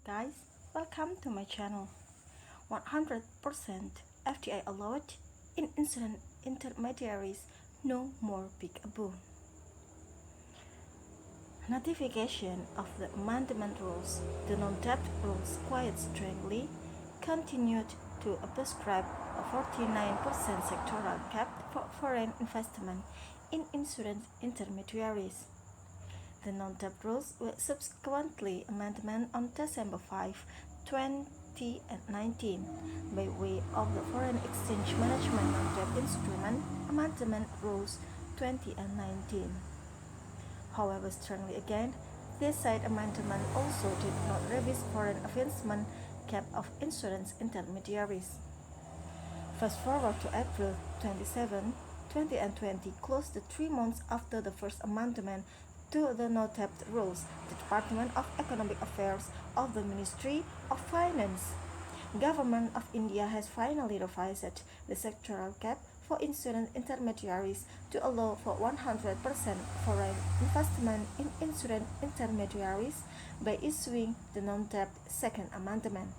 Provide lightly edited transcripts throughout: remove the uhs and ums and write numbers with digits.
guys, welcome to my channel. 100% FDI allowed in insurance intermediaries, no more peekaboo. Notification of the amendment rules, the non-debt rules quite strongly continued to prescribe a 49% sectoral cap for foreign investment in insurance intermediaries. The non-debt rules were subsequently amended on December 5, 2019 by way of the Foreign Exchange Management Non-Debt Instrument Amendment Rules 2019. However, strongly again, this side amendment also did not revise foreign investment cap of insurance intermediaries. Fast forward to April 27, 2020, close to 3 months after the first amendment to the no-debt rules, the Department of Economic Affairs of the Ministry of Finance, Government of India has finally revised the sectoral cap for insurance intermediaries to allow for 100% foreign investment in insurance intermediaries by issuing the non-debt second amendment.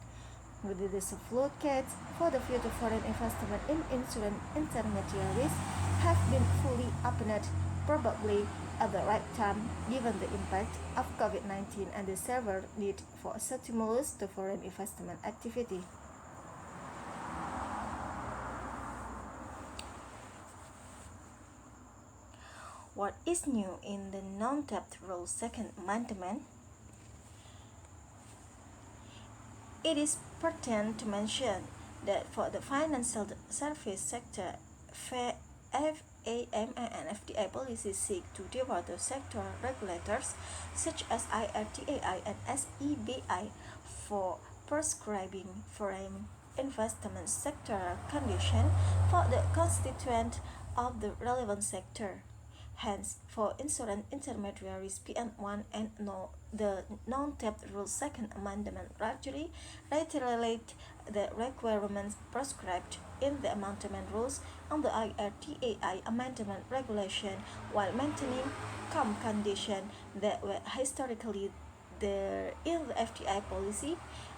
With this floodgates for the future foreign investment in insurance intermediaries have been fully opened, probably at the right time given the impact of COVID-19 and the severe need for a stimulus to foreign investment activity. What is new in the non-debt rules second amendment? It is pertinent to mention that for the financial service sector, FAM and FDI policies seek to deter the sector regulators such as IRDAI and SEBI for prescribing foreign investment sectoral conditions for the constituent of the relevant sector. Hence, for insurance intermediaries PN1 and the non-debt rules second amendment gradually reiterate the requirements prescribed in the amendment rules on the IRDAI amendment regulation while maintaining some conditions that were historically there in the FDI policy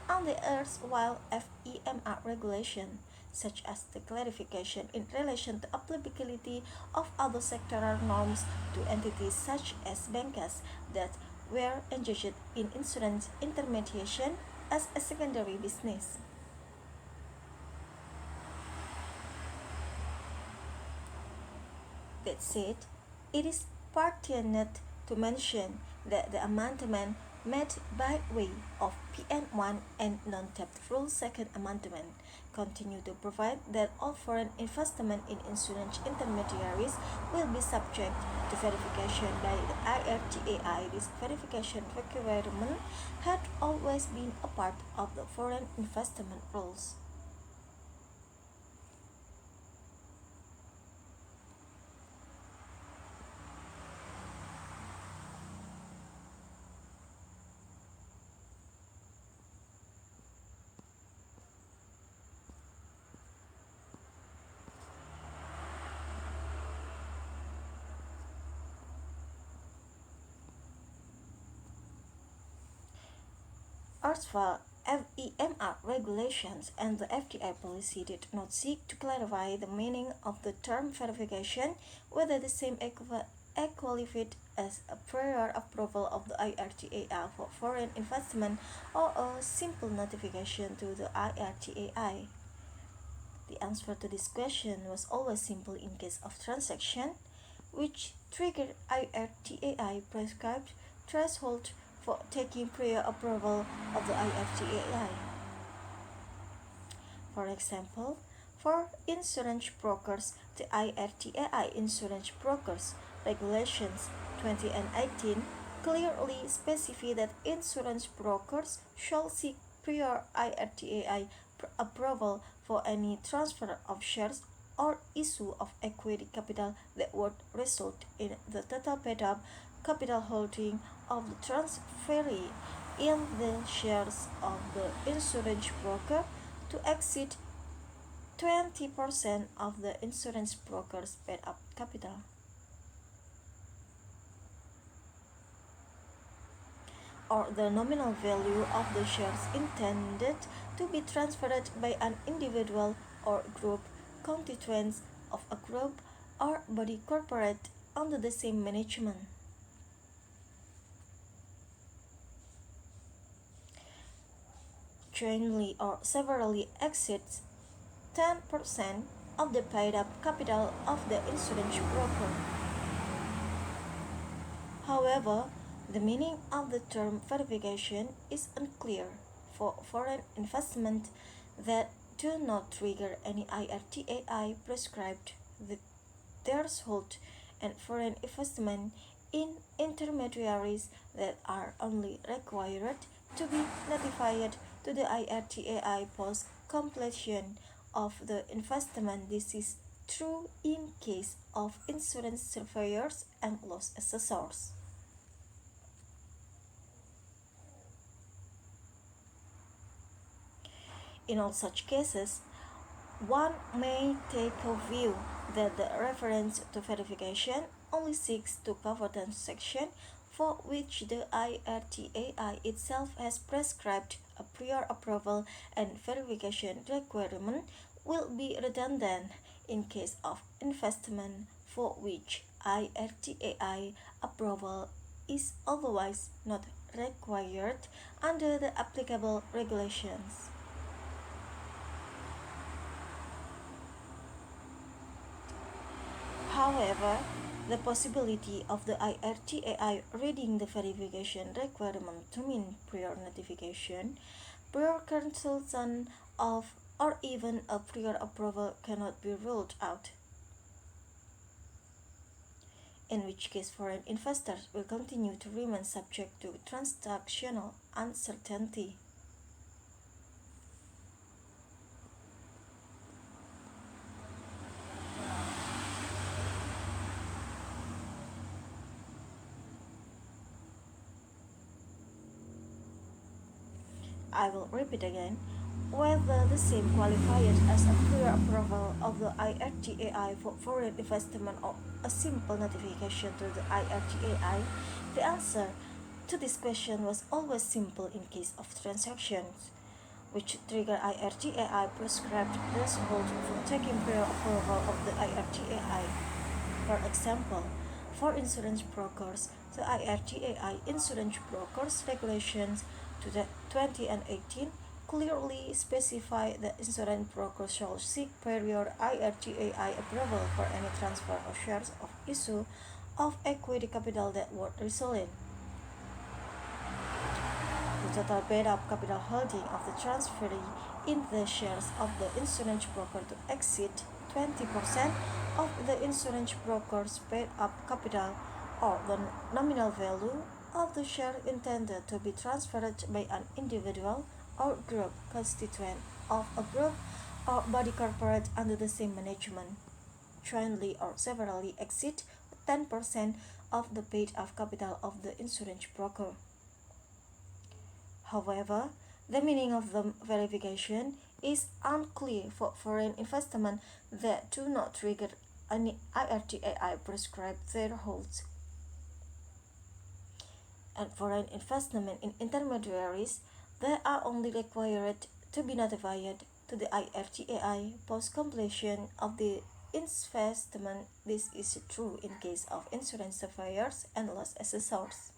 on the erstwhile FEMR regulation, such as the clarification in relation to applicability of other sectoral norms to entities such as banks that were engaged in insurance intermediation as a secondary business. That said, it is pertinent to mention that the amendment made by way of PN1 and non-debt rule second amendment continue to provide that all foreign investment in insurance intermediaries will be subject to verification by the IRDAI. This verification requirement had always been a part of the foreign investment rules. Erstwhile, FEMR regulations and the FDI policy did not seek to clarify the meaning of the term verification, whether the same qualified as a prior approval of the IRDAI for foreign investment or a simple notification to the IRDAI. The answer to this question was always simple in case of transaction, which triggered IRDAI prescribed threshold for taking prior approval of the IRDAI. For example, for insurance brokers, the IRDAI Insurance Brokers Regulations 2018 clearly specify that insurance brokers shall seek prior IRDAI approval for any transfer of shares or issue of equity capital that would result in the total paid-up capital holding of the transferee in the shares of the insurance broker to exceed 20% of the insurance broker's paid-up capital. or the nominal value of the shares intended to be transferred by an individual or group constituents of a group or body corporate under the same management. Jointly or severally exceeds 10% of the paid-up capital of the insurance broker. However, the meaning of the term verification is unclear for foreign investment that do not trigger any IRTAI prescribed the threshold, and foreign investment in intermediaries that are only required to be notified to the IRTAI post completion of the investment. This is true in case of insurance surveyors and loss assessors. In all such cases, one may take a view that the reference to verification only seeks to cover transactions for which the IRTAI itself has prescribed a prior approval, and verification requirement will be redundant in case of investment for which IRTAI approval is otherwise not required under the applicable regulations. However, the possibility of the IRTAI reading the verification requirement to mean prior notification, prior consultation of, or even a prior approval cannot be ruled out, in which case foreign investors will continue to remain subject to transactional uncertainty. I will repeat again. Whether the same qualifies as a prior approval of the IRTAI for foreign investment or a simple notification to the IRTAI, the answer to this question was always simple in case of transactions which trigger IRTAI prescribed threshold for taking prior approval of the IRTAI. For example, for insurance brokers, the IRTAI Insurance Brokers Regulations to the 2018 clearly specify that insurance brokers shall seek prior IRTAI approval for any transfer of shares of issue of equity capital that were resolved. The total paid-up capital holding of the transferee in the shares of the insurance broker to exceed 20% of the insurance broker's paid-up capital, or the nominal value of the share intended to be transferred by an individual or group constituent of a group or body corporate under the same management, jointly or severally exceed 10% of the paid-up capital of the insurance broker. However, the meaning of the verification is unclear for foreign investment that do not trigger any IRTAI prescribed thresholds, and foreign investment in intermediaries that are only required to be notified to the IRTAI post completion of the investment. This is true in case of insurance surveyors and loss assessors.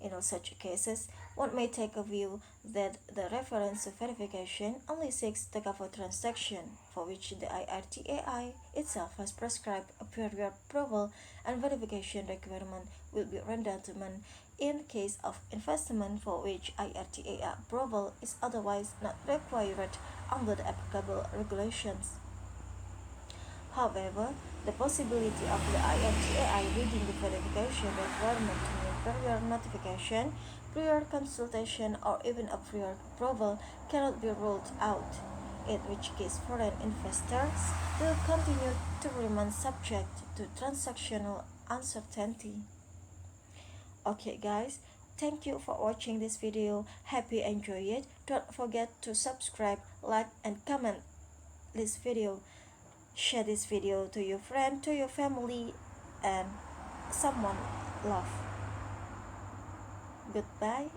In all such cases, one may take a view that the reference to verification only seeks to cover transactions for which the IRTAI itself has prescribed a prior approval, and verification requirement will be redundant in case of investment for which IRTAI approval is otherwise not required under the applicable regulations. However, the possibility of the IRTAI reading the verification requirement to mean prior notification, prior consultation, or even a prior approval cannot be ruled out, in which case foreign investors will continue to remain subject to transactional uncertainty. Okay guys, thank you for watching this video. Hope you enjoy it. Don't forget to subscribe, like, and comment this video. Share this video to your friend, to your family, and someone love. Goodbye